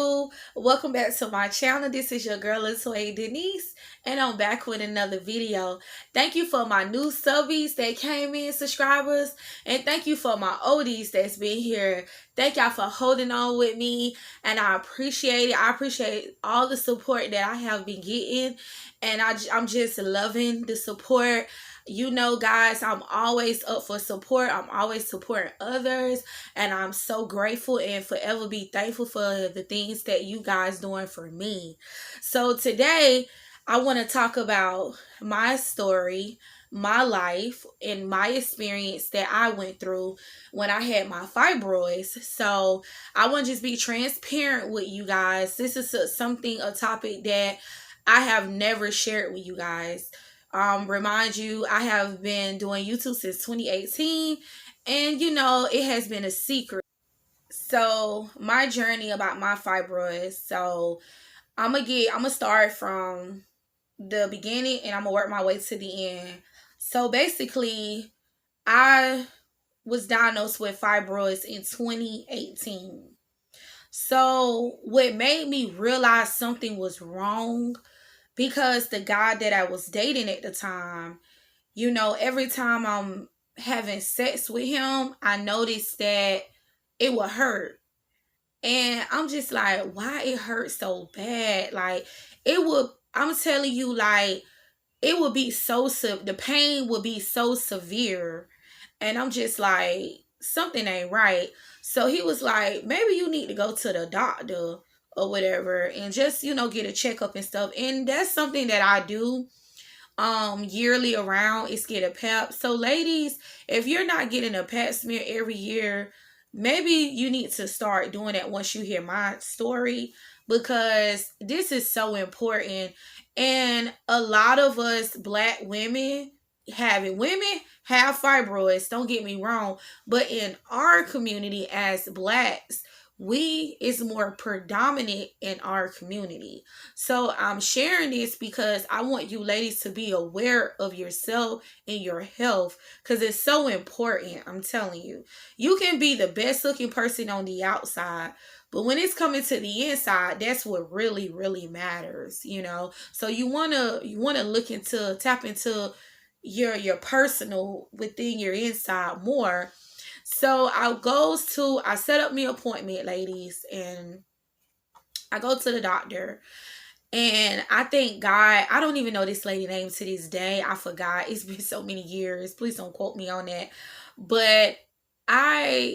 YouTube. Welcome back to my channel. This is your girl Latoya Denise, and I'm back with another video. Thank you for my new subbies that came in, subscribers, and thank you for my oldies that's been here. Thank y'all for holding on with me, and I appreciate it. I appreciate all the support that I have been getting, and I'm just loving the support. You know, guys, I'm always up for support. I'm always supporting others, and I'm so grateful and forever be thankful for the things that you guys doing for me. So today I want to talk about my story, my life, and my experience that I went through when I had my fibroids. So I want to just be transparent with you guys. This is a topic that I have never shared with you guys. Remind you, I have been doing YouTube since 2018, and you know, it has been a secret. So my journey about my fibroids. So I'm gonna start from the beginning, and I'm gonna work my way to the end. So basically, I was diagnosed with fibroids in 2018. So what made me realize something was wrong, because the guy that I was dating at the time, you know, every time I'm having sex with him, I noticed that it would hurt. And I'm just like, why it hurts so bad? Like, I'm telling you, like, it would be the pain would be so severe. And I'm just like, something ain't right. So he was like, maybe you need to go to the doctor or whatever and just, you know, get a checkup and stuff. And that's something that I do yearly around, is get a pap. So ladies, if you're not getting a pap smear every year, maybe you need to start doing that once you hear my story, because this is so important. And a lot of us black women women have fibroids, don't get me wrong, but in our community as blacks, is more predominant in our community. So I'm sharing this because I want you ladies to be aware of yourself and your health, because it's so important. I'm telling you, you can be the best looking person on the outside, but when it's coming to the inside, that's what really, really matters, you know. So you wanna tap into your personal within your inside more. So I set up my appointment, ladies, and I go to the doctor. And I thank God, I don't even know this lady's name to this day. I forgot. It's been so many years. Please don't quote me on that. But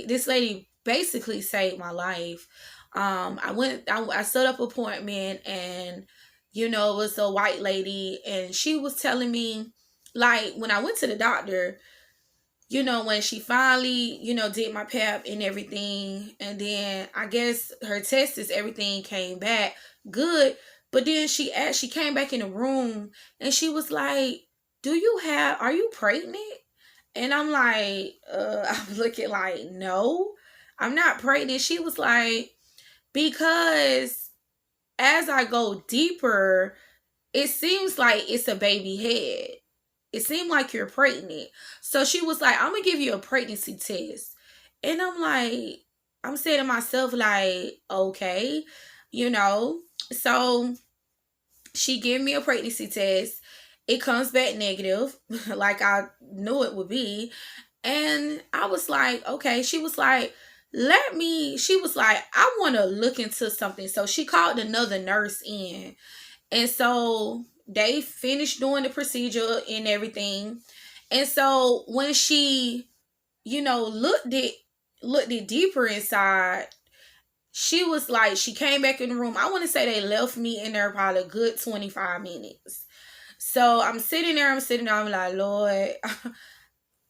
this lady basically saved my life. I set up an appointment, and you know, it was a white lady, and she was telling me, like, when I went to the doctor, you know, when she finally, you know, did my pap and everything, and then I guess her tests, everything came back good. But then she came back in the room, and she was like, are you pregnant? And I'm like, I'm looking like, no, I'm not pregnant. She was like, because as I go deeper, it seems like it's a baby head. It seemed like you're pregnant. So she was like, I'm going to give you a pregnancy test. And I'm saying to myself, like, okay, you know. So she gave me a pregnancy test. It comes back negative, like I knew it would be. And I was like, okay. She was like, I want to look into something. So she called another nurse in. And so they finished doing the procedure and everything. And so when she, you know, looked it deeper inside, she was like, she came back in the room. I want to say they left me in there probably a good 25 minutes. So I'm sitting there, I'm like, Lord,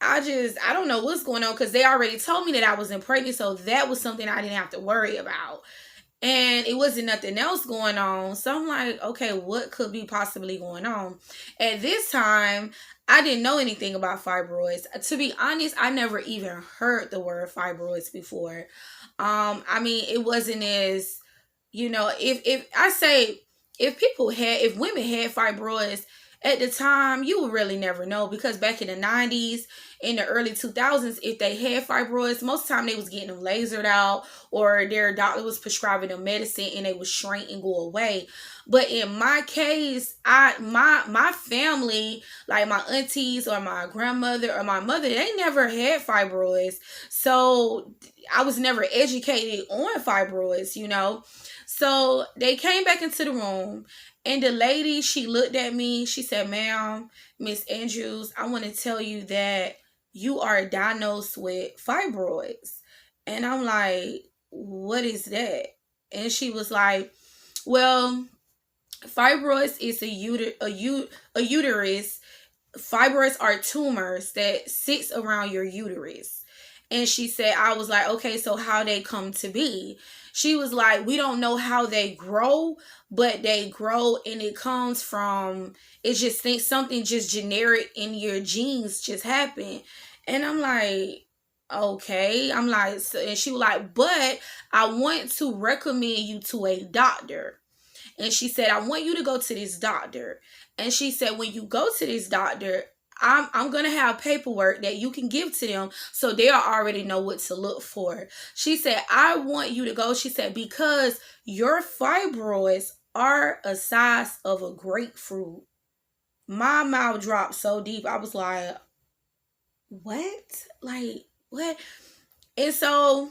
I don't know what's going on, because they already told me that I wasn't pregnant. So that was something I didn't have to worry about. And it wasn't nothing else going on. So I'm like, okay, what could be possibly going on? At this time, I didn't know anything about fibroids. To be honest, I never even heard the word fibroids before. I mean, it wasn't as, you know, if women had fibroids at the time, you would really never know, because back in the 90s in the early 2000s, if they had fibroids, most of the time they was getting them lasered out, or their doctor was prescribing them medicine and they would shrink and go away. But in my case, my family, like my aunties or my grandmother or my mother, they never had fibroids. So I was never educated on fibroids, you know. So they came back into the room, and the lady, she looked at me. She said, "Ma'am, Miss Andrews, I want to tell you that you are diagnosed with fibroids." And I'm like, "What is that?" And she was like, "Well, fibroids is a uterus. Fibroids are tumors that sits around your uterus." And she said, I was like, "Okay, so how they come to be?" She was like, "We don't know how they grow, but they grow, and it comes from, it's just something just generic in your genes just happen." And I'm like, "Okay." I'm like, so, and she was like, "But I want to recommend you to a doctor." And she said, "I want you to go to this doctor." And she said, "When you go to this doctor, I'm going to have paperwork that you can give to them so they'll already know what to look for." She said, "I want you to go," she said, "because your fibroids are a size of a grapefruit." My mouth dropped so deep. I was like, "What? Like, what?" And so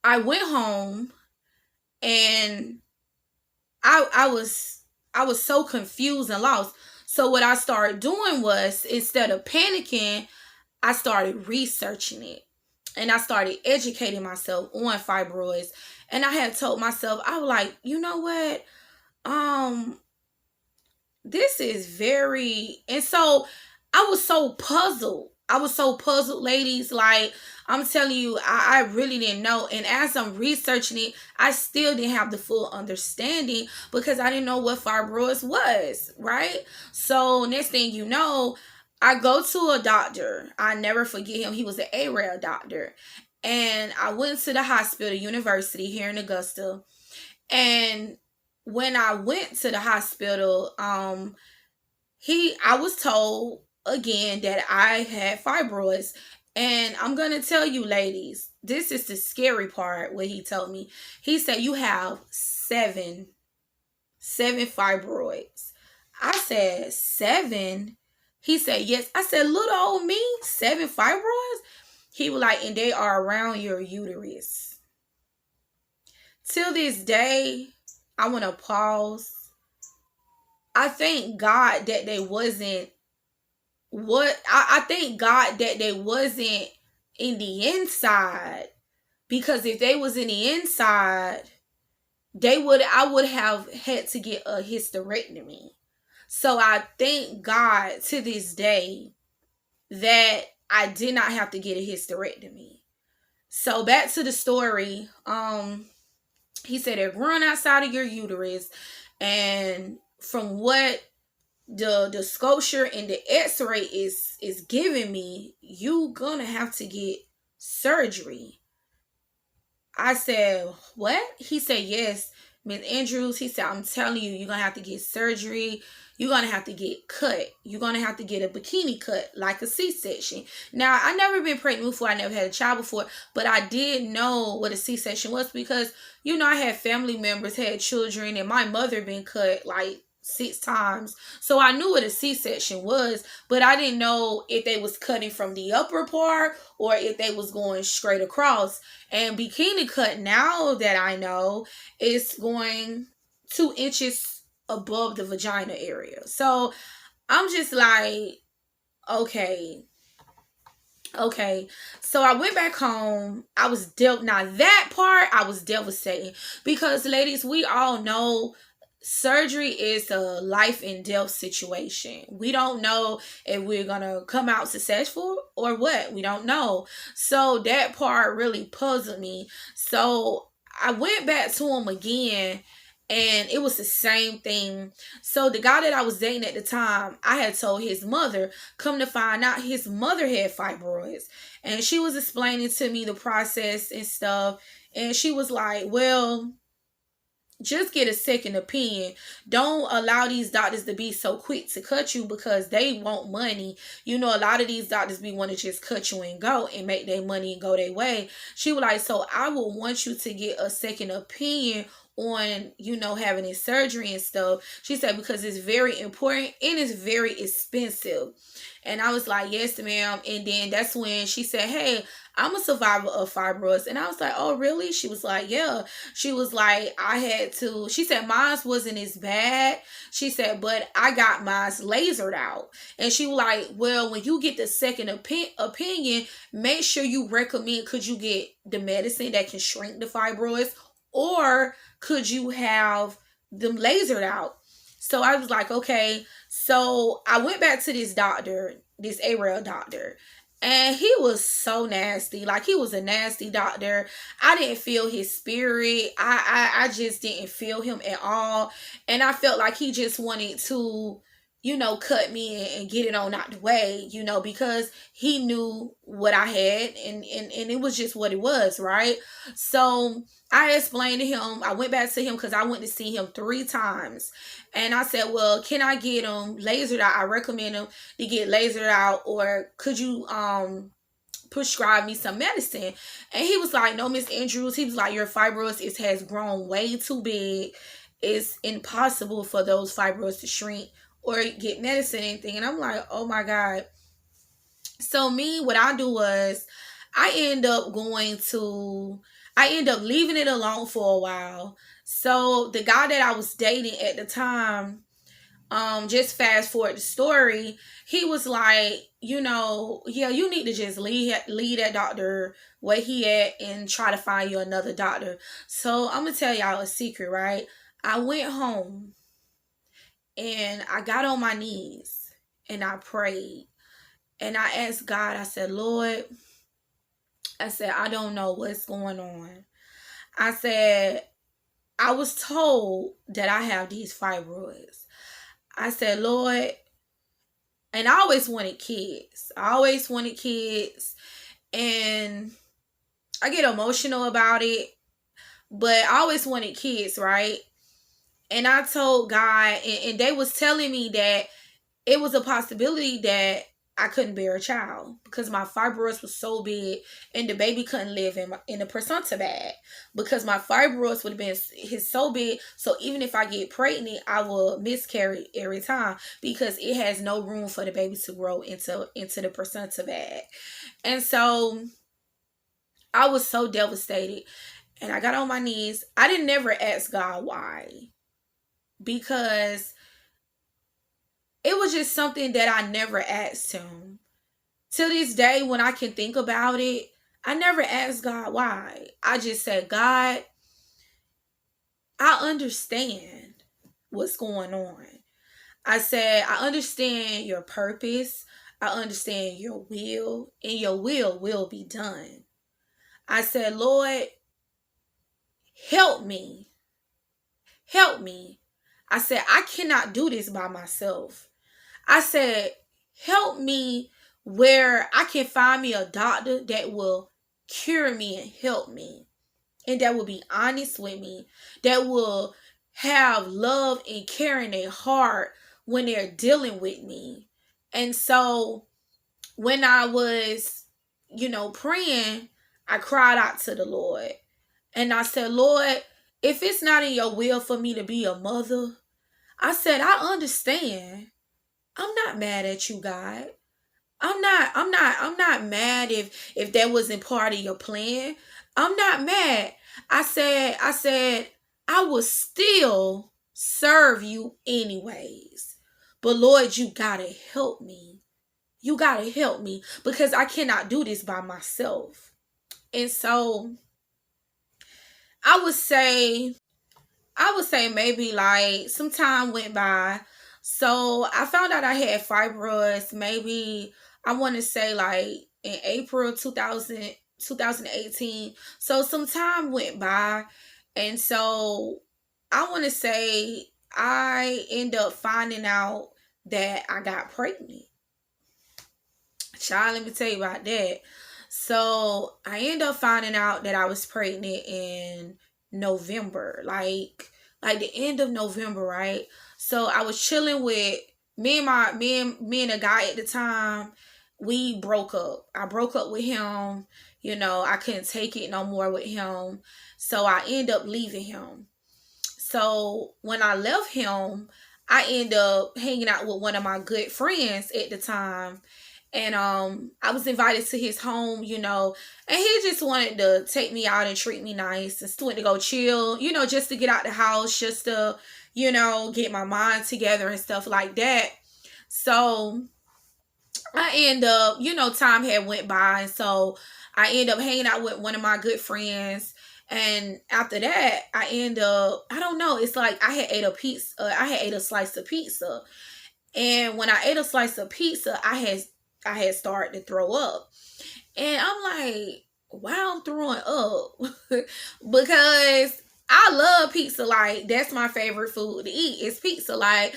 I went home, and I was so confused and lost. So what I started doing was, instead of panicking, I started researching it. And I started educating myself on fibroids. And I had told myself, I was like, "You know what? Um, this is very," and so I was so puzzled. I was so puzzled, ladies. Like, I'm telling you, I really didn't know. And as I'm researching it, I still didn't have the full understanding because I didn't know what fibroids was, right? So next thing you know, I go to a doctor. I never forget him. He was an ARAL doctor. And I went to the hospital, university here in Augusta. And when I went to the hospital, I was told again that I had fibroids. And I'm gonna tell you, ladies, this is the scary part. What he told me, he said, "You have seven fibroids." I said, "Seven?" He said, "Yes." I said, "Little old me, 7 fibroids?" He was like, "And they are around your uterus." Till this day, I want to pause. I thank God that they wasn't I thank God that they wasn't in the inside, because if they was in the inside, I would have had to get a hysterectomy. So I thank God to this day that I did not have to get a hysterectomy. So back to the story. He said they're growing outside of your uterus, and from what the sculpture and the x-ray is giving me, you gonna have to get surgery. I said, "What?" He said, "Yes, Miss Andrews." He said, "I'm telling you, you're gonna have to get surgery. You're gonna have to get cut. You're gonna have to get a bikini cut, like a C-section." Now, I never been pregnant before. I never had a child before, but I did know what a C-section was because, you know, I had family members had children, and my mother been cut like 6 times. So I knew what a C-section was, but I didn't know if they was cutting from the upper part or if they was going straight across. And bikini cut, now that I know, is going 2 inches above the vagina area. So I'm just like, okay. So I went back home. I was now that part I was devastated, because ladies, we all know surgery is a life and death situation. We don't know if we're gonna come out successful or what. We don't know. So that part really puzzled me. So I went back to him again, and it was the same thing. So the guy that I was dating at the time, I had told his mother. Come to find out, his mother had fibroids, and she was explaining to me the process and stuff. And she was like, "Well, just get a second opinion. Don't allow these doctors to be so quick to cut you because they want money. You know, a lot of these doctors be want to just cut you and go and make their money and go their way. She was like, so I would want you to get a second opinion on, you know, having this surgery and stuff. She said, because it's very important and it's very expensive. And I was like, yes, ma'am. And then that's when she said, hey, I'm a survivor of fibroids. And I was like, oh, really? She was like, yeah. She was like, I had to, she said, mine wasn't as bad. She said, but I got mine lasered out. And she was like, well, when you get the second opinion, make sure you recommend, could you get the medicine that can shrink the fibroids, or could you have them lasered out? So I was like, okay. So I went back to this doctor, this AREL doctor, and he was so nasty. Like, he was a nasty doctor. I didn't feel his spirit. I just didn't feel him at all. And I felt like he just wanted to, you know, cut me and get it on out the way, you know, because he knew what I had, and it was just what it was, right? So I explained to him, I went back to him because I went to see him 3 times. And I said, well, can I get him lasered out? I recommend him to get lasered out, or could you prescribe me some medicine? And he was like, no, Miss Andrews. He was like, your fibroids has grown way too big. It's impossible for those fibroids to shrink or get medicine, anything. And I'm like, oh my God. So me, what I do was I end up leaving it alone for a while. So the guy that I was dating at the time, just fast forward the story, he was like, you know, yeah, you need to just leave that doctor where he at and try to find you another doctor. So I'm gonna tell y'all a secret, right? I went home and I got on my knees and I prayed and I asked God, I said, Lord, I said, I don't know what's going on. I said, I was told that I have these fibroids. I said, Lord, and I always wanted kids. And I get emotional about it, but I always wanted kids, right? And I told God, and they was telling me that it was a possibility that I couldn't bear a child because my fibroids was so big and the baby couldn't live in the placenta bag because my fibroids would have been so big. So even if I get pregnant, I will miscarry every time because it has no room for the baby to grow into the placenta bag. And so I was so devastated and I got on my knees. I didn't never ask God why, because it was just something that I never asked him. To this day, when I can think about it, I never asked God why. I just said, God, I understand what's going on. I said, I understand your purpose. I understand your will, and your will be done. I said, Lord, help me. Help me. I said, I cannot do this by myself. I said, help me where I can find me a doctor that will cure me and help me, and that will be honest with me, that will have love and care in their heart when they're dealing with me. And so when I was, praying, I cried out to the Lord. And I said, Lord, if it's not in your will for me to be a mother, I said, I understand. I'm not mad at you, God. I'm not mad if that wasn't part of your plan. I'm not mad. I said, I will still serve you anyways. But Lord, you gotta help me. You gotta help me because I cannot do this by myself. And so I would say maybe like some time went by. So I found out I had fibroids maybe, I want to say like in April 2018. So some time went by. And so I want to say I end up finding out that I got pregnant. Child, let me tell you about that. So I end up finding out that I was pregnant in November, like like the end of November, right? So I was chilling with me and a guy at the time. We broke up. I broke up with him. You know, I couldn't take it no more with him. So I ended up leaving him. So when I left him, I ended up hanging out with one of my good friends at the time. And I was invited to his home, you know, and he just wanted to take me out and treat me nice and went to go chill, you know, just to get out the house, just to, you know, get my mind together and stuff like that. So I end up, you know, time had went by, and so I end up hanging out with one of my good friends. And after that, I end up, I don't know, it's like I had ate a pizza, I had ate a slice of pizza, and when I ate a slice of pizza, I had started to throw up, and I'm like, why I'm throwing up? Because I love pizza, like that's my favorite food to eat. It's pizza, like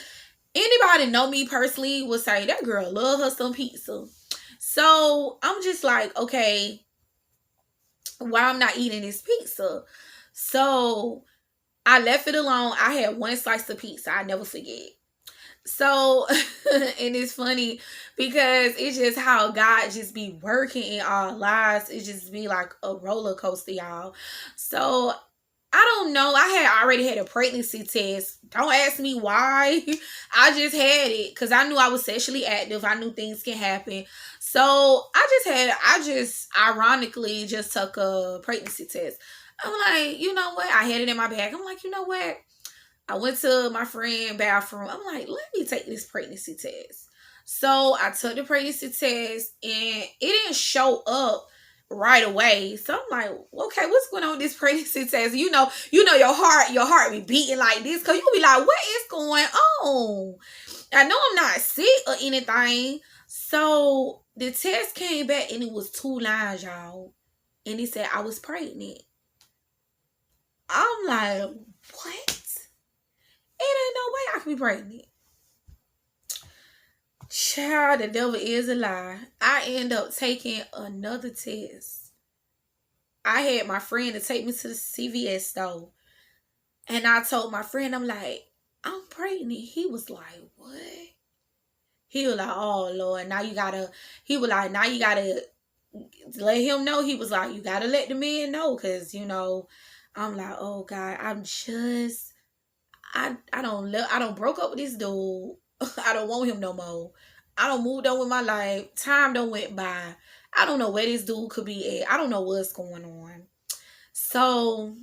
anybody know me personally would say that girl love her some pizza. So I'm just like, okay, why I'm not eating this pizza? So I left it alone. I had one slice of pizza. I never forget. So and it's funny because it's just how God just be working in our lives. It just be like a roller coaster, y'all. So I don't know. I had already had a pregnancy test. Don't ask me why. I just had it because I knew I was sexually active. I knew things can happen. So I just ironically just took a pregnancy test. I'm like, you know what? I had it in my bag. I'm like, you know what? I went to my friend's bathroom. I'm like, let me take this pregnancy test. So I took the pregnancy test and it didn't show up right away. So I'm like, okay, what's going on with this pregnancy test? You know your heart be beating like this because you be like, what is going on? I know I'm not sick or anything. So the test came back and it was 2 lines, y'all. And it said I was pregnant. I'm like, what? It ain't no way I can be pregnant. Child, the devil is a lie. I end up taking another test. I had my friend to take me to the CVS store. And I told my friend, I'm like, I'm pregnant. He was like, what? He was like, oh Lord, now you gotta let him know. He was like, you gotta let the man know. Cause I'm like, oh God, I don't broke up with this dude. I don't want him no more. I don't moved on with my life. Time don't went by. I don't know where this dude could be at. I don't know what's going on. So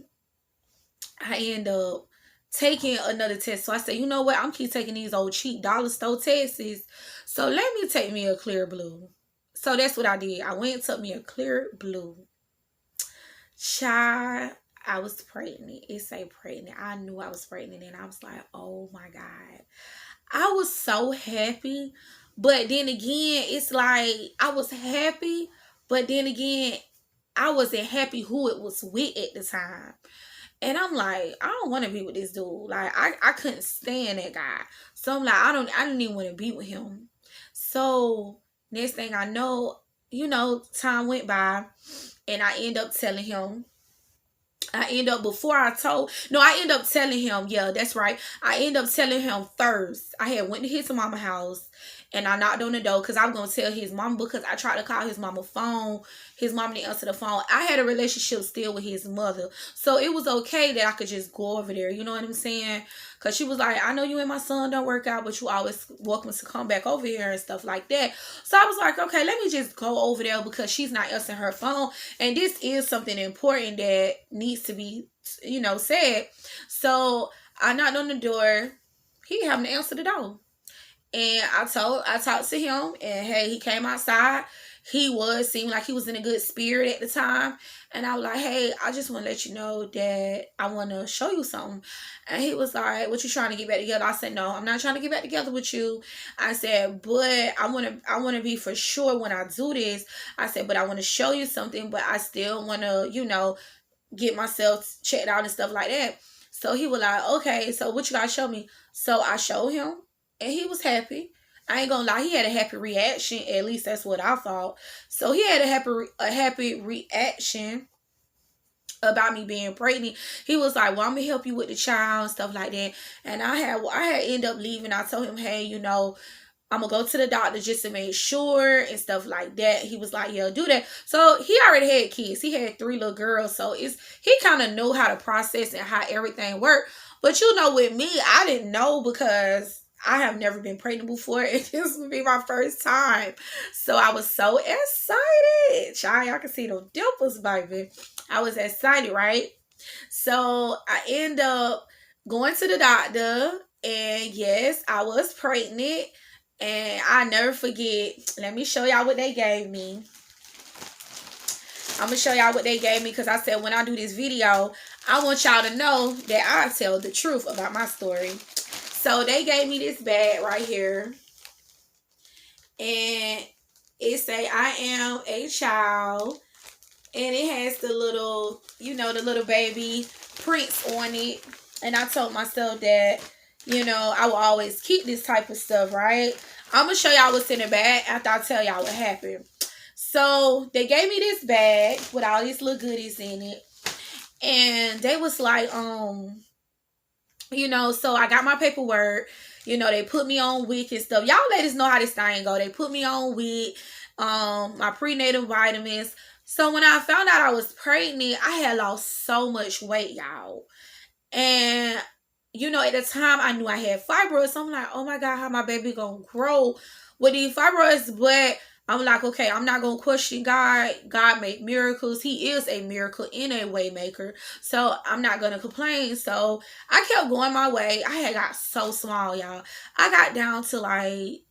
I end up taking another test. So I said, you know what? I'm keep taking these old cheap dollar store tests. So let me take me a clear blue. So that's what I did. I went and took me a clear blue. Child, I was pregnant. It say pregnant. I knew I was pregnant and I was like, oh my God. I was so happy. But then again, it's like I was happy. But then again, I wasn't happy who it was with at the time. And I'm like, I don't want to be with this dude. Like, I couldn't stand that guy. So I'm like, I didn't even want to be with him. So next thing I know, time went by and I end up telling him. I end up telling him, yeah, that's right. I end up telling him first. I had went to his mama house and I knocked on the door because I was going to tell his mama because I tried to call his mama phone. His mama didn't answer the phone. I had a relationship still with his mother. So it was okay that I could just go over there. You know what I'm saying? Because she was like, I know you and my son don't work out, but you always welcome to come back over here and stuff like that. So I was like, okay, let me just go over there because she's not answering her phone. And this is something important that needs to be, said. So I knocked on the door. He having to answer the door. And I talked to him and hey, he came outside. Seemed like he was in a good spirit at the time. And I was like, hey, I just want to let you know that I want to show you something. And he was like, what you trying to get back together? I said, no, I'm not trying to get back together with you. I said, but I want to be for sure when I do this. I said, but I want to show you something, but I still want to, get myself checked out and stuff like that. So he was like, okay, so what you got to show me? So I showed him and he was happy. I ain't gonna lie, he had a happy reaction. At least that's what I thought. So he had a happy reaction. about me being pregnant. He was like, well, I'm gonna help you with the child and stuff like that. And I had ended up leaving. I told him, hey, you know, I'm gonna go to the doctor just to make sure and stuff like that. He was like, yeah, do that. So he already had kids. He had 3 little girls. So he kind of knew how to process and how everything worked. But you know, with me, I didn't know because I have never been pregnant before, and this would be my first time. So I was so excited. Child, y'all can see the dimples, baby. I was excited, right? So I end up going to the doctor, and yes, I was pregnant. And I never forget. Let me show y'all what they gave me. I'm going to show y'all what they gave me because I said when I do this video, I want y'all to know that I tell the truth about my story. So they gave me this bag right here. And it say, I am a child. And it has the little, you know, the little baby prints on it. And I told myself that, you know, I will always keep this type of stuff, right? I'm going to show y'all what's in the bag after I tell y'all what happened. So, they gave me this bag with all these little goodies in it. And they was like, you know, so I got my paperwork. You know, they put me on WIC and stuff. Y'all ladies know how this thing go. They put me on WIC, my prenatal vitamins. So, when I found out I was pregnant, I had lost so much weight, y'all. And you know, at the time I knew I had fibroids. So I'm like, oh my God, how my baby gonna grow with these fibroids? But I'm like, okay, I'm not gonna question God. God made miracles. He is a miracle in a way maker. So I'm not gonna complain. So I kept going my way. I had got so small, y'all. I got down to like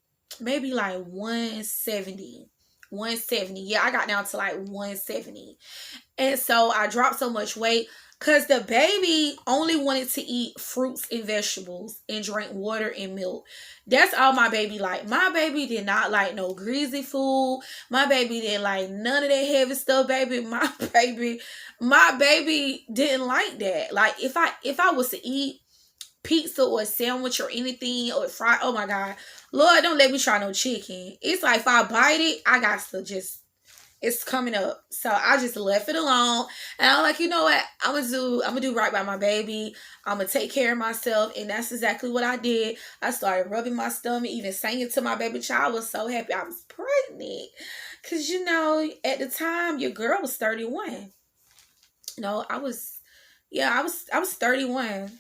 maybe like 170. 170. Yeah, I got down to like 170. And so I dropped so much weight because the baby only wanted to eat fruits and vegetables and drink water and milk. That's all my baby liked. My baby did not like no greasy food. My baby didn't like none of that heavy stuff, baby. My baby didn't like that. Like if I was to eat pizza or a sandwich or anything or fried, oh my God, Lord, don't let me try no chicken. It's like if I bite it, I got to just, it's coming up. So I just left it alone. And I'm like, you know what? I'm gonna do right by my baby. I'm gonna take care of myself. And that's exactly what I did. I started rubbing my stomach, even singing to my baby child. I was so happy I was pregnant. Cause you know, at the time your girl was 31. No, I was 31.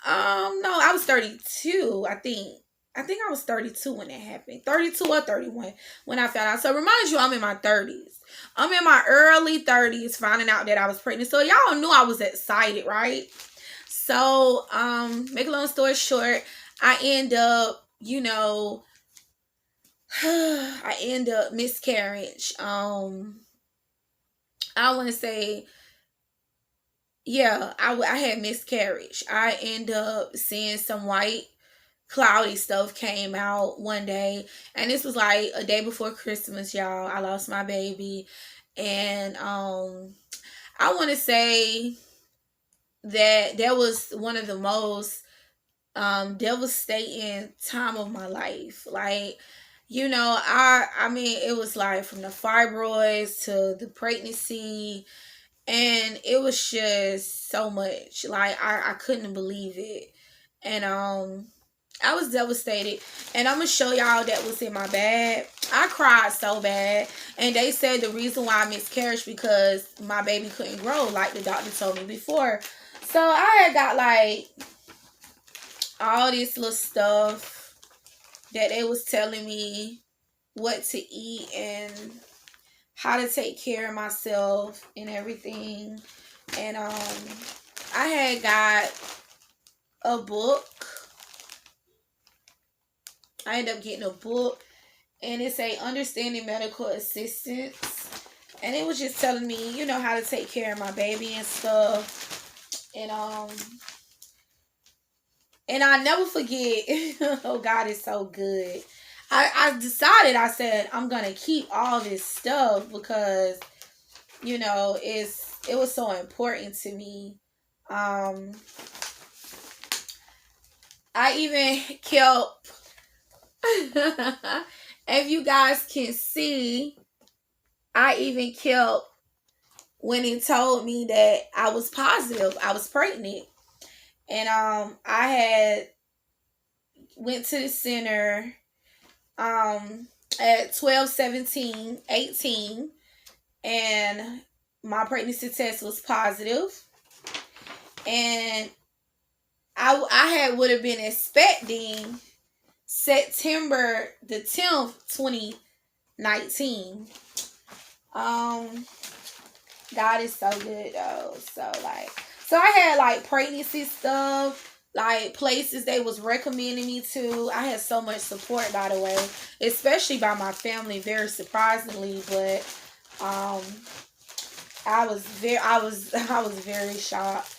No, I was 32, I think. I think I was 32 when it happened. 32 or 31 when I found out. So remind you, I'm in my 30s. I'm in my early 30s finding out that I was pregnant. So y'all knew I was excited, right? So, make a long story short, I end up, you know, I end up miscarriage. I want to say, yeah, I had miscarriage. I end up seeing some white cloudy stuff came out one day, and this was like a day before Christmas, y'all. I lost my baby, and I want to say that was one of the most devastating time of my life. Like, you know, I mean, it was like from the fibroids to the pregnancy, and it was just so much. Like I couldn't believe it, and I was devastated. And I'm going to show y'all that was in my bag. I cried so bad. And they said the reason why I miscarried because my baby couldn't grow like the doctor told me before. So I had got like all this little stuff that they was telling me what to eat and how to take care of myself and everything. And I had got a book. I ended up getting a book, and it say Understanding Medical Assistance, and it was just telling me, you know, how to take care of my baby and stuff. And I never forget. Oh, God is so good. I decided, I said, I'm gonna keep all this stuff because, you know, it was so important to me. I even kept if you guys can see, I even kept when it told me that I was positive, I was pregnant. And I had went to the center at 12, 17, 18, and my pregnancy test was positive. And I had would have been expecting September the 10th, 2019. God is so good though. So I had like pregnancy stuff, like places they was recommending me to. I had so much support, by the way, especially by my family, very surprisingly. But um I was very shocked.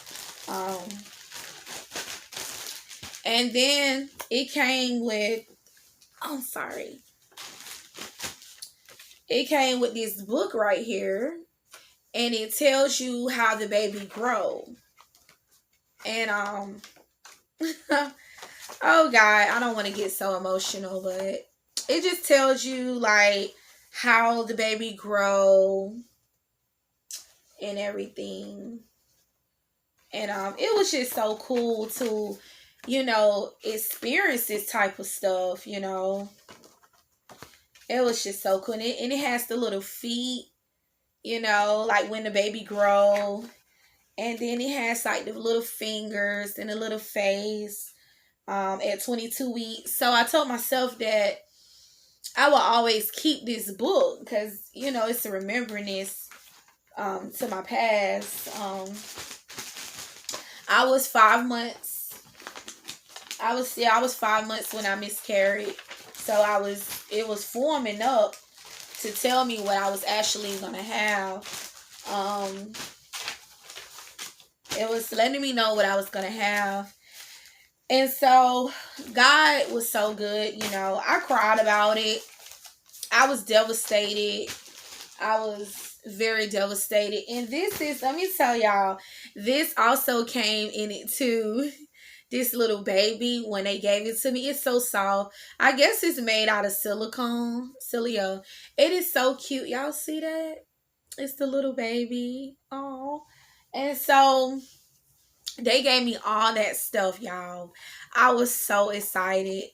And then it came with, I'm sorry. It came with this book right here, and it tells you how the baby grow. And oh God, I don't want to get so emotional, but it just tells you like how the baby grow and everything. And it was just so cool to, experience this type of stuff, It was just so cool. And it has the little feet, like when the baby grow. And then it has like the little fingers and the little face at 22 weeks. So I told myself that I will always keep this book because, it's a remembrance to my past. I was 5 months. I was 5 months when I miscarried. So it was forming up to tell me what I was actually gonna have. It was letting me know what I was gonna have. And so God was so good, I cried about it. I was devastated. I was very devastated. And let me tell y'all, this also came in it too. This little baby, when they gave it to me, it's so soft. I guess it's made out of silicone. It is so cute. Y'all see that? It's the little baby. Oh. And so they gave me all that stuff, y'all. I was so excited.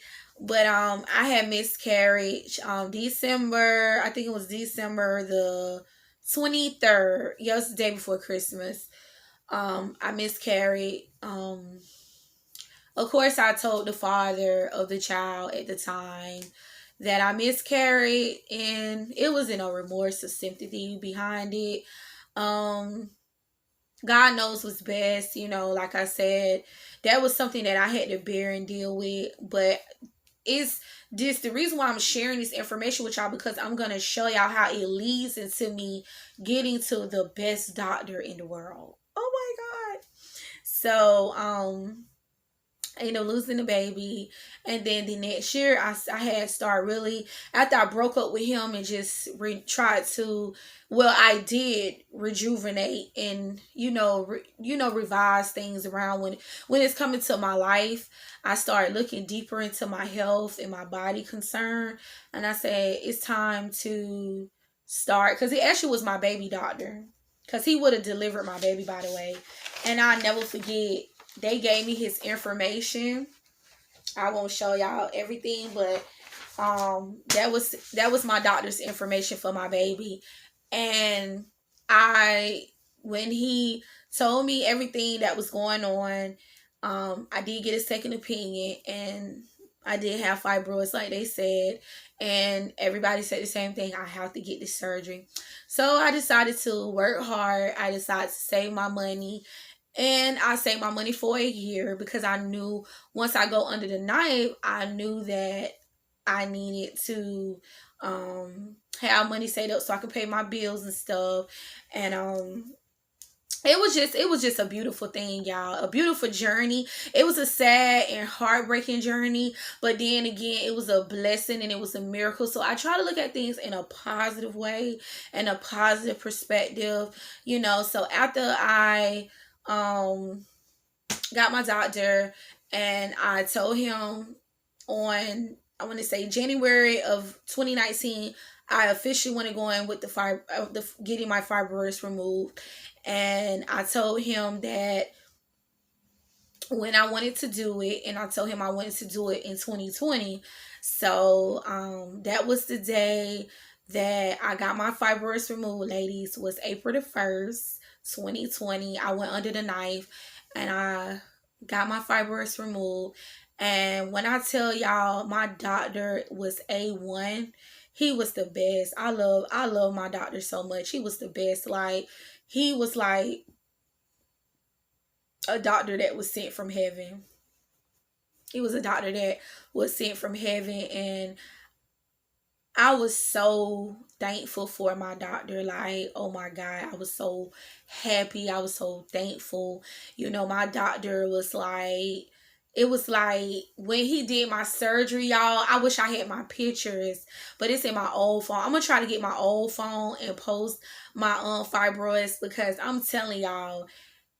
But I had miscarried December, I think it was December the 23rd. Yeah, it was the day before Christmas. I miscarried. Of course, I told the father of the child at the time that I miscarried, and it wasn't no remorse or sympathy behind it. God knows what's best, like I said, that was something that I had to bear and deal with. But it's just the reason why I'm sharing this information with y'all, because I'm going to show y'all how it leads into me getting to the best doctor in the world. Oh my God. So, losing the baby. And then the next year I had started really, after I broke up with him and just tried to, I did rejuvenate and, revise things around when it's coming to my life. I started looking deeper into my health and my body concern. And I said, it's time to start, because he actually was my baby doctor, because he would have delivered my baby, by the way. And I'll never forget, they gave me his information. I won't show y'all everything, but that was my doctor's information for my baby. And when he told me everything that was going on, I did get a second opinion, and I did have fibroids, like they said, and everybody said the same thing. I have to get this surgery. So I decided to work hard. I decided to save my money. And I saved my money for a year, because I knew once I go under the knife, I knew that I needed to have money saved up so I could pay my bills and stuff. And it was just a beautiful thing, y'all. A beautiful journey. It was a sad and heartbreaking journey, but then again, it was a blessing and it was a miracle. So I try to look at things in a positive way and a positive perspective, So after I got my doctor, and I told him on I want to say January of 2019, I officially want to go in with the getting my fibroids removed, and I told him that when I wanted to do it, and I told him I wanted to do it in 2020. So that was the day that I got my fibroids removed, ladies. Was April the 1st, 2020. I went under the knife and I got my fibroids removed. And when I tell y'all, my doctor was A1. He was the best. I love my doctor so much. He was the best. Like, he was like a doctor that was sent from heaven. He was a doctor that was sent from heaven, and I was so thankful for my doctor. Like, oh my God, I was so happy. I was so thankful. You know, my doctor was like, it was like when he did my surgery, y'all. I wish I had my pictures, but it's in my old phone. I'm gonna try to get my old phone and post my fibroids, because I'm telling y'all,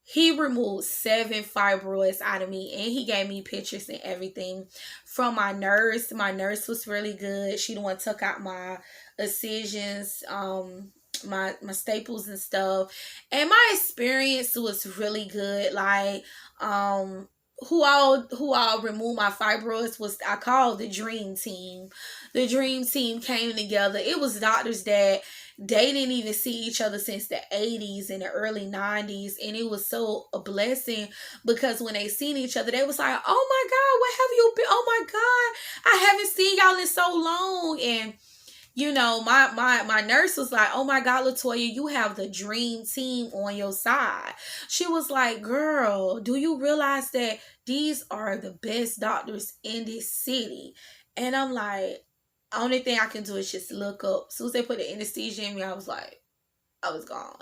he removed 7 fibroids out of me, and he gave me pictures and everything from my nurse. My nurse was really good. She the one took out my incisions, my staples and stuff. And my experience was really good. Like, who all removed my fibroids was, I called the dream team. The dream team came together. It was doctors that they didn't even see each other since the 80s and the early 90s, and it was so a blessing, because when they seen each other, they was like, oh my God, where have you been? Oh my God, I haven't seen y'all in so long. And you know, my nurse was like, oh my God, Latoya, you have the dream team on your side. She was like, girl, do you realize that these are the best doctors in this city? And I'm like, only thing I can do is just look up. As soon as they put the anesthesia in me, I was like, I was gone.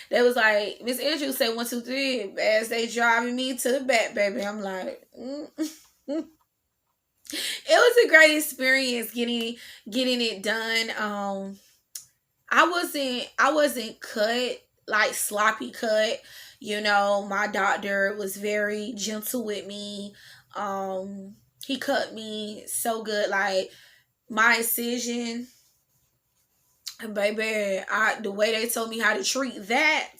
They was like, Miss Andrews say 1, 2, 3 as they driving me to the back, baby. I'm like, It was a great experience getting it done. I wasn't cut, like sloppy cut. You know, my doctor was very gentle with me. He cut me so good. Like, my incision, baby, the way they told me how to treat that,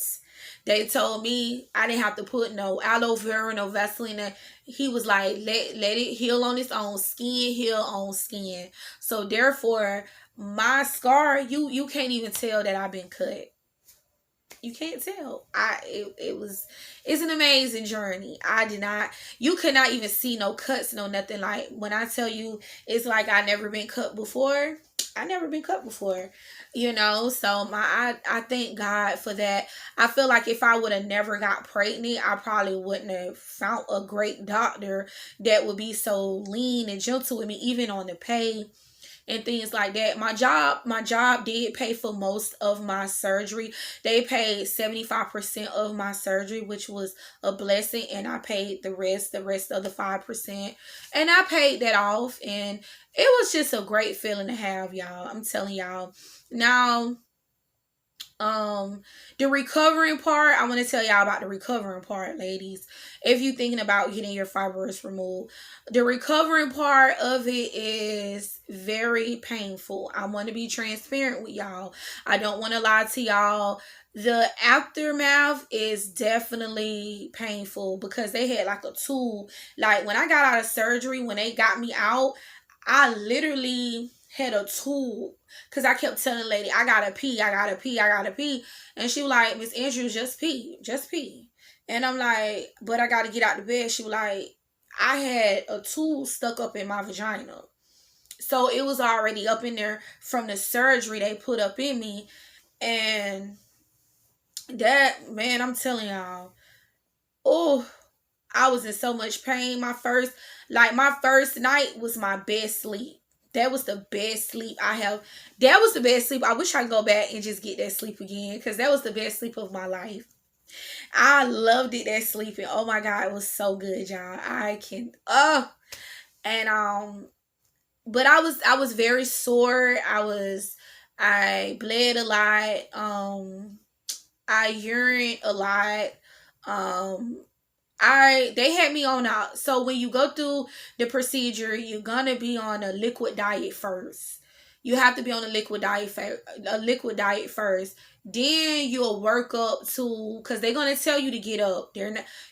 they told me I didn't have to put no aloe vera, no Vaseline. He was like, let it heal on its own, skin heal on skin. So therefore, my scar, you can't even tell that I've been cut. You can't tell. It's an amazing journey. You could not even see no cuts, no nothing. Like, when I tell you, it's like I never been cut before. I never been cut before, you know. So I thank God for that. I feel like if I would have never got pregnant, I probably wouldn't have found a great doctor that would be so lean and gentle with me, even on the pay and things like that. My job did pay for most of my surgery. They paid 75% of my surgery, which was a blessing, and I paid the rest of the 5%. And I paid that off, and it was just a great feeling to have, y'all. I'm telling y'all. Now, the recovering part, I want to tell y'all about the recovering part, ladies. If you're thinking about getting your fibroids removed, the recovering part of it is very painful. I want to be transparent with y'all. I don't want to lie to y'all. The aftermath is definitely painful, because they had like a tool. Like, when I got out of surgery, when they got me out, I literally had a tool, because I kept telling the lady, I gotta pee, I gotta pee, I gotta pee. And she was like, Miss Andrews, just pee, just pee. And I'm like, but I gotta get out the bed. She was like, I had a tool stuck up in my vagina. So it was already up in there from the surgery they put up in me. And that, man, I'm telling y'all, oh, I was in so much pain. My first night was my best sleep. That was the best sleep I have. That was the best sleep. I wish I could go back and just get that sleep again, because that was the best sleep of my life. I loved it, that sleeping. Oh my God, it was so good, y'all. And but I was very sore. I bled a lot. I urined a lot. they had me on out. So when you go through the procedure, you're gonna be on a liquid diet first. You have to be on a liquid diet first. Then you'll work up to, because they're gonna tell you to get up.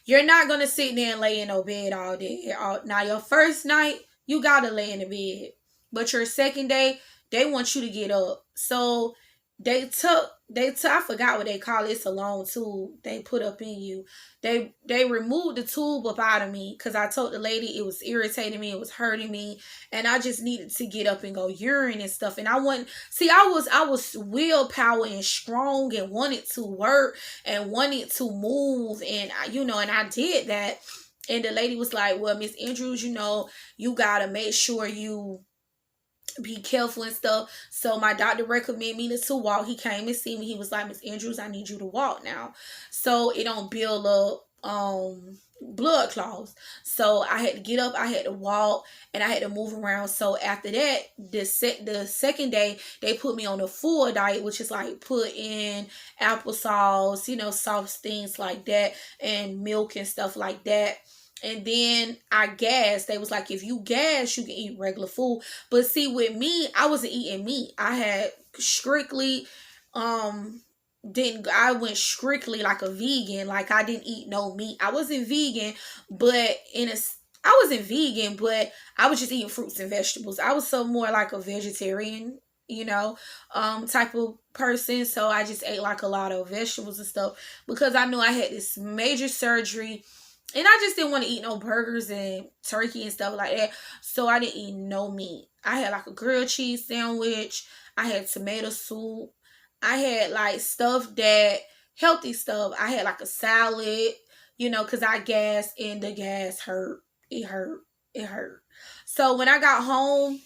You're not gonna sit there and lay in no bed all day. Now your first night you gotta lay in the bed, but your second day they want you to get up. So they took I forgot what they call it. It's a long tube they put up in you. They removed the tube up out of me because I told the lady it was irritating me, it was hurting me, and I just needed to get up and go urine and stuff. And I wasn't, see, I was willpower and strong and wanted to work and wanted to move, and and I did that. And the lady was like, well, Miss Andrews, you gotta make sure you be careful and stuff. So my doctor recommended me to walk. He came and see me. He was like, Miss Andrews, I need you to walk now, so it don't build up blood clots. So I had to get up, I had to walk, and I had to move around. So after that, the second day they put me on a full diet, which is like put in applesauce, soft things like that, and milk and stuff like that. And then I gassed. They was like, if you gas, you can eat regular food. But see, with me, I wasn't eating meat. I had strictly, I went strictly like a vegan. Like I didn't eat no meat. I wasn't vegan, but I wasn't vegan, but I was just eating fruits and vegetables. I was so more like a vegetarian, type of person. So I just ate like a lot of vegetables and stuff because I knew I had this major surgery. And I just didn't want to eat no burgers and turkey and stuff like that. So I didn't eat no meat. I had like a grilled cheese sandwich. I had tomato soup. I had like healthy stuff. I had like a salad, because I gassed and the gas hurt. It hurt. It hurt. So when I got home,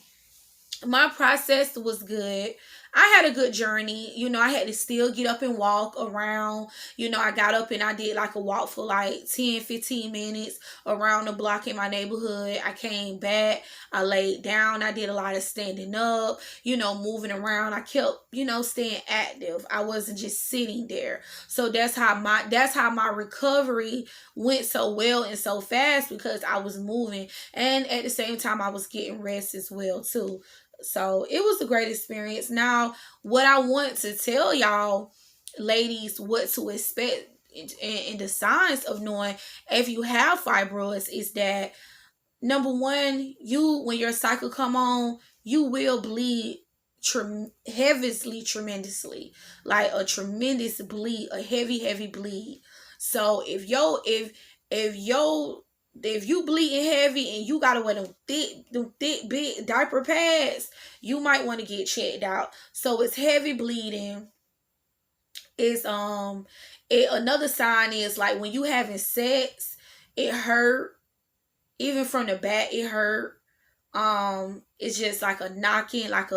my process was good. I had a good journey. I had to still get up and walk around. I got up and I did like a walk for like 10-15 minutes around the block in my neighborhood. I came back. I laid down. I did a lot of standing up, moving around. I kept, staying active. I wasn't just sitting there. So that's how my recovery went so well and so fast, because I was moving, and at the same time I was getting rest as well too. So it was a great experience. Now, what I want to tell y'all, ladies, what to expect in the signs of knowing if you have fibroids is that, number one, when your cycle come on, you will bleed heavily, tremendously, like a tremendous bleed, a heavy bleed. So if you bleeding heavy and you gotta wear them thick big diaper pads, you might want to get checked out. So it's heavy bleeding. It's another sign is like when you having sex, it hurt. Even from the back, it hurt. It's just like a knocking, like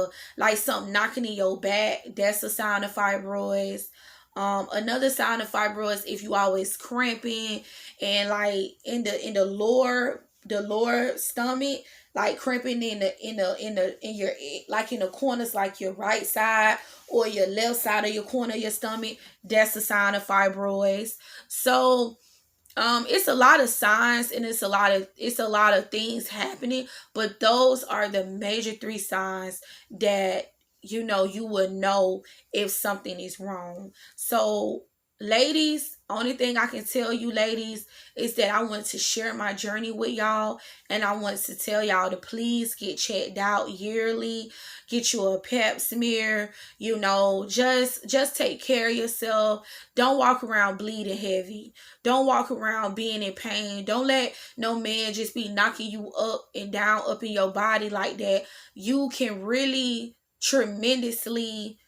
something knocking in your back. That's a sign of fibroids. Another sign of fibroids, if you always cramping and like in the lower stomach, like cramping in your, like in the corners, like your right side or your left side of your corner of your stomach, that's a sign of fibroids. So it's a lot of signs and it's a lot of things happening, but those are the major 3 signs that you would know if something is wrong. So ladies, only thing I can tell you, ladies, is that I want to share my journey with y'all, and I want to tell y'all to please get checked out yearly. Get you a pap smear, just take care of yourself. Don't walk around bleeding heavy. Don't walk around being in pain. Don't let no man just be knocking you up and down up in your body like that. You can really tremendously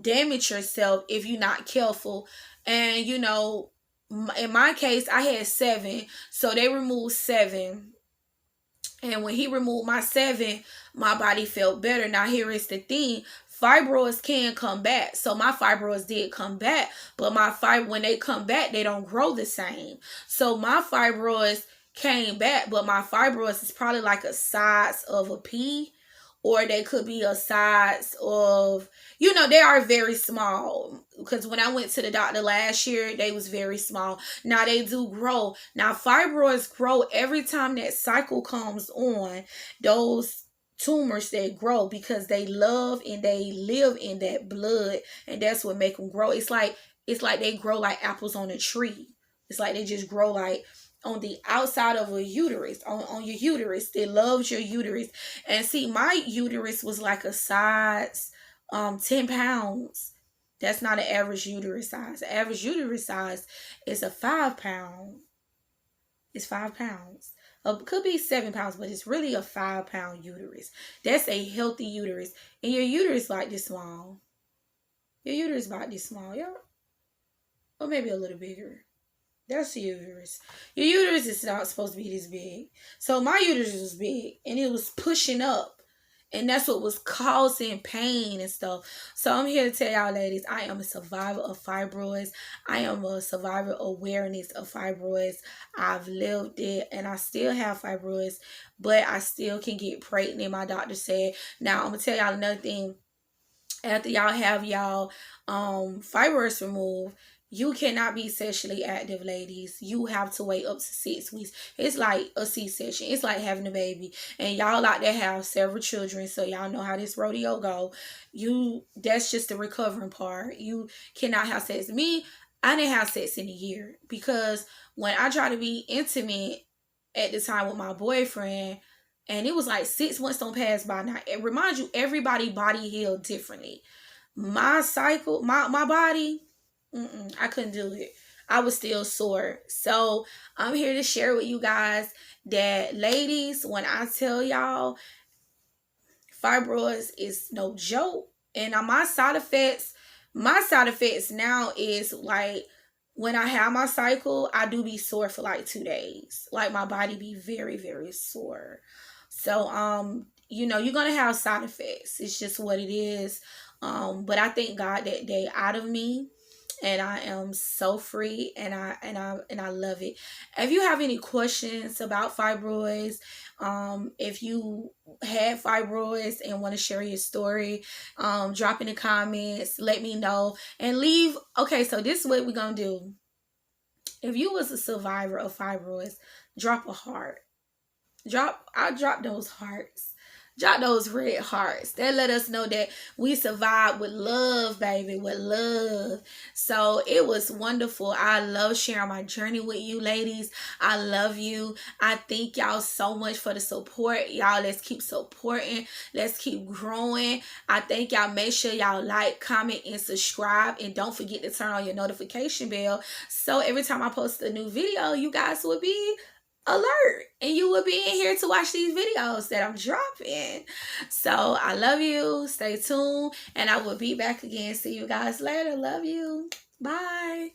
damage yourself if you're not careful. And in my case, I had 7, so they removed 7, and when he removed my 7, my body felt better. Now here is the thing: fibroids can come back. So my fibroids did come back, but when they come back, they don't grow the same. So my fibroids came back, but my fibroids is probably like a size of a pea, or they could be a size of, you know, they are very small. Because when I went to the doctor last year, they was very small. Now they do grow. Now fibroids grow every time that cycle comes on. Those tumors that grow, because they love and they live in that blood, and that's what make them grow. It's like they grow like apples on a tree. It's like they just grow like on the outside of a uterus, on your uterus. They loves your uterus. And see, my uterus was like a size 10 pounds. That's not an average uterus size. The average uterus size is a 5 pound. It's 5 pounds. Could be 7 pounds, but it's really a 5 pound uterus. That's a healthy uterus. And your uterus like this small. Your uterus about this small, yeah. Or maybe a little bigger. That's your uterus. Your uterus is not supposed to be this big. So my uterus was big, and it was pushing up. And that's what was causing pain and stuff. So I'm here to tell y'all, ladies, I am a survivor of fibroids. I am a survivor of awareness of fibroids. I've lived it, and I still have fibroids, but I still can get pregnant, my doctor said. Now, I'm going to tell y'all another thing. After y'all have y'all fibroids removed, you cannot be sexually active, ladies. You have to wait up to 6 weeks. It's like a C-section. It's like having a baby. And y'all out there have several children, so y'all know how this rodeo go. That's just the recovering part. You cannot have sex. Me, I didn't have sex in a year, because when I tried to be intimate at the time with my boyfriend, and it was like 6 months don't pass by. Now, it reminds you, everybody body healed differently. My cycle, my body, I couldn't do it. I was still sore. So I'm here to share with you guys that, ladies, when I tell y'all, fibroids is no joke. And my side effects now is like, when I have my cycle, I do be sore for like 2 days. Like, my body be very, very sore. So, you know, you're going to have side effects. It's just what it is. But I thank God that they out of me, and I am so free, and I love it. If you have any questions about fibroids, if you had fibroids and want to share your story, drop in the comments, let me know, and leave. Okay, so this is what we're going to do. If you was a survivor of fibroids, drop a heart. I drop those hearts. Drop those red hearts. That let us know that we survived with love, baby, with love. So it was wonderful. I love sharing my journey with you, ladies. I love you. I thank y'all so much for the support. Y'all, let's keep supporting. Let's keep growing. I thank y'all. Make sure y'all like, comment, and subscribe. And don't forget to turn on your notification bell, so every time I post a new video, you guys will be alert, and you will be in here to watch these videos that I'm dropping. So I love you. Stay tuned, and I will be back again. See you guys later. Love you. Bye.